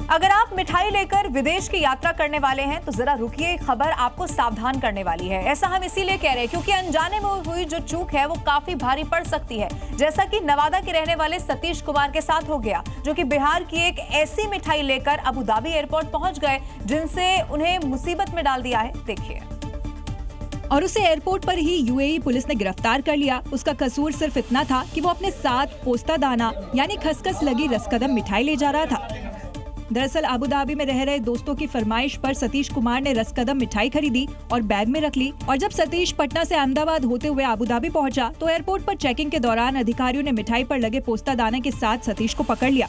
अगर आप मिठाई लेकर विदेश की यात्रा करने वाले हैं तो जरा रुकिए, खबर आपको सावधान करने वाली है। ऐसा हम इसीलिए कह रहे हैं क्योंकि अनजाने में हुई जो चूक है वो काफी भारी पड़ सकती है, जैसा कि नवादा के रहने वाले सतीश कुमार के साथ हो गया, जो कि बिहार की एक ऐसी मिठाई लेकर अबू धाबी एयरपोर्ट पहुंच गए जिनसे उन्हें मुसीबत में डाल दिया है। देखिए। और उसे एयरपोर्ट पर ही यूएई पुलिस ने गिरफ्तार कर लिया। उसका कसूर सिर्फ इतना था कि वो अपने साथ पोस्ता दाना यानी खसखस लगी रसकदम मिठाई ले जा रहा था। दरअसल अबू धाबी में रह रहे दोस्तों की फरमाइश पर सतीश कुमार ने रसकदम मिठाई खरीदी और बैग में रख ली। और जब सतीश पटना से अहमदाबाद होते हुए अबू धाबी पहुंचा तो एयरपोर्ट पर चेकिंग के दौरान अधिकारियों ने मिठाई पर लगे पोस्ता दाने के साथ सतीश को पकड़ लिया।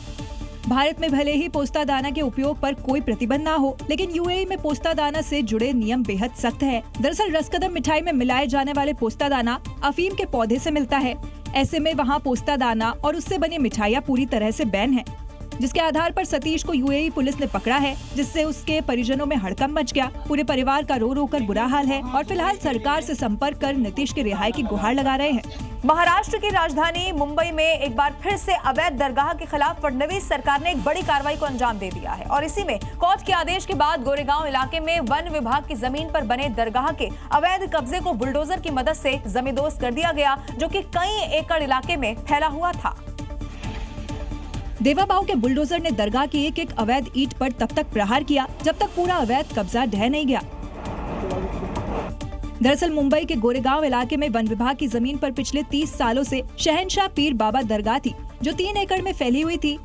भारत में भले ही पोस्ता दाना के उपयोग पर कोई प्रतिबंध ना हो, लेकिन यूएई में पोस्ता दाना से जुड़े नियम बेहद सख्त है। दरअसल रसकदम मिठाई में मिलाए जाने वाले पोस्ता दाना अफीम के पौधे से मिलता है। ऐसे में वहाँ पोस्ता दाना और उससे बनी मिठाइयाँ पूरी तरह से बैन है, जिसके आधार पर सतीश को यूएई पुलिस ने पकड़ा है, जिससे उसके परिजनों में हड़कंप मच गया। पूरे परिवार का रो रो कर बुरा हाल है और फिलहाल सरकार से संपर्क कर नीतीश की रिहाई की गुहार लगा रहे हैं। महाराष्ट्र की राजधानी मुंबई में एक बार फिर से अवैध दरगाह के खिलाफ फडणवीस सरकार ने एक बड़ी कार्रवाई को अंजाम दे दिया है और इसी में कोर्ट के आदेश के बाद गोरेगांव इलाके में वन विभाग की जमीन पर बने दरगाह के अवैध कब्जे को बुलडोजर की मदद से जमींदोज कर दिया गया, जो कि कई एकड़ इलाके में फैला हुआ था। देवाबाऊ के बुलडोजर ने दरगाह की एक एक अवैध ईंट पर तब तक प्रहार किया जब तक पूरा अवैध कब्जा ढह नहीं गया। दरअसल मुंबई के गोरेगांव इलाके में वन विभाग की जमीन पर पिछले 30 सालों से शहंशाह पीर बाबा दरगाह थी, जो 3 एकड़ में फैली हुई थी,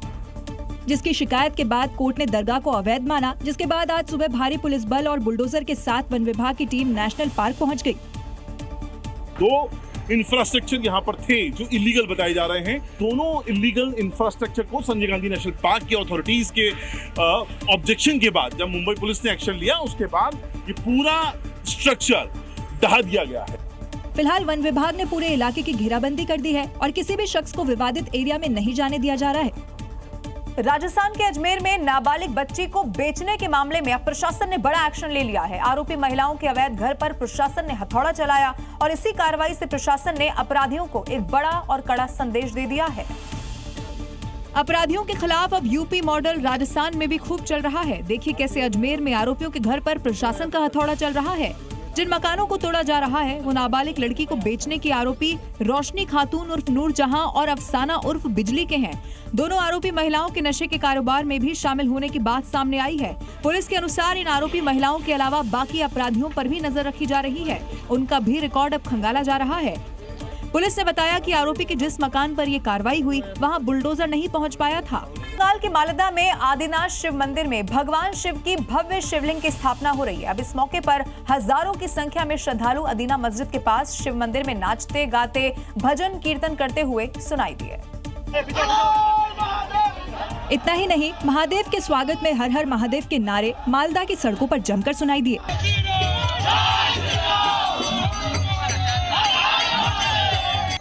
जिसकी शिकायत के बाद कोर्ट ने दरगाह को अवैध माना। जिसके बाद आज सुबह भारी पुलिस बल और बुलडोजर के साथ वन विभाग की टीम नेशनल पार्क पहुँच गयी। दो इंफ्रास्ट्रक्चर यहाँ पर थे जो इलीगल बताए जा रहे हैं। दोनों इलीगल इंफ्रास्ट्रक्चर को संजय गांधी नेशनल पार्क की अथॉरिटीज के ऑब्जेक्शन के बाद, जब मुंबई पुलिस ने एक्शन लिया, उसके बाद ये पूरा स्ट्रक्चर ढहा दिया गया है। फिलहाल वन विभाग ने पूरे इलाके की घेराबंदी कर दी है और किसी भी शख्स को विवादित एरिया में नहीं जाने दिया जा रहा है। राजस्थान के अजमेर में नाबालिग बच्ची को बेचने के मामले में अब प्रशासन ने बड़ा एक्शन ले लिया है। आरोपी महिलाओं के अवैध घर पर प्रशासन ने हथौड़ा चलाया और इसी कार्रवाई से प्रशासन ने अपराधियों को एक बड़ा और कड़ा संदेश दे दिया है। अपराधियों के खिलाफ अब यूपी मॉडल राजस्थान में भी खूब चल रहा है। देखिए कैसे अजमेर में आरोपियों के घर पर प्रशासन का हथौड़ा चल रहा है। जिन मकानों को तोड़ा जा रहा है वो नाबालिग लड़की को बेचने की आरोपी रोशनी खातून उर्फ नूरजहां और अफसाना उर्फ बिजली के हैं। दोनों आरोपी महिलाओं के नशे के कारोबार में भी शामिल होने की बात सामने आई है। पुलिस के अनुसार इन आरोपी महिलाओं के अलावा बाकी अपराधियों पर भी नजर रखी जा रही है। उनका भी रिकॉर्ड अब खंगाला जा रहा है। पुलिस ने बताया कि आरोपी के जिस मकान पर ये कार्रवाई हुई वहां बुलडोजर नहीं पहुंच पाया था। बंगाल के मालदा में आदिनाथ शिव मंदिर में भगवान शिव की भव्य शिवलिंग की स्थापना हो रही है। अब इस मौके पर हजारों की संख्या में श्रद्धालु अदीना मस्जिद के पास शिव मंदिर में नाचते गाते भजन कीर्तन करते हुए सुनाई दिए। इतना ही नहीं, महादेव के स्वागत में हर हर महादेव के नारे मालदा की सड़कों पर जमकर सुनाई दिए।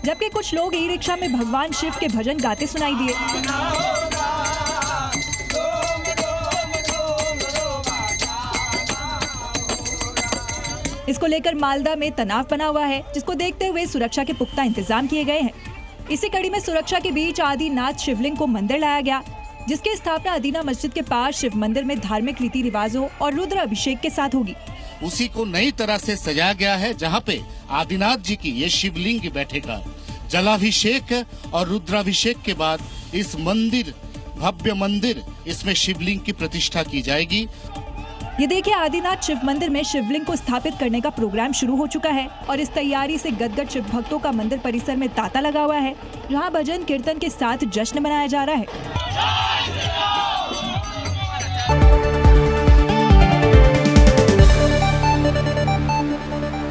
जबकि कुछ लोग ई रिक्शा में भगवान शिव के भजन गाते सुनाई दिए। इसको लेकर मालदा में तनाव बना हुआ है, जिसको देखते हुए सुरक्षा के पुख्ता इंतजाम किए गए हैं। इसी कड़ी में सुरक्षा के बीच आदिनाथ शिवलिंग को मंदिर लाया गया, जिसकी स्थापना अदीना मस्जिद के पास शिव मंदिर में धार्मिक रीति रिवाजों और रुद्र अभिषेक के साथ होगी। उसी को नई तरह से सजाया गया है, जहाँ पे आदिनाथ जी की ये शिवलिंग बैठेगा। जलाभिषेक और रुद्राभिषेक के बाद इस मंदिर, भव्य मंदिर, इसमें शिवलिंग की प्रतिष्ठा की जाएगी। ये देखिए, आदिनाथ शिव मंदिर में शिवलिंग को स्थापित करने का प्रोग्राम शुरू हो चुका है और इस तैयारी से गदगद शिव भक्तों का मंदिर परिसर में तांता लगा हुआ है, जहां भजन कीर्तन के साथ जश्न मनाया जा रहा है।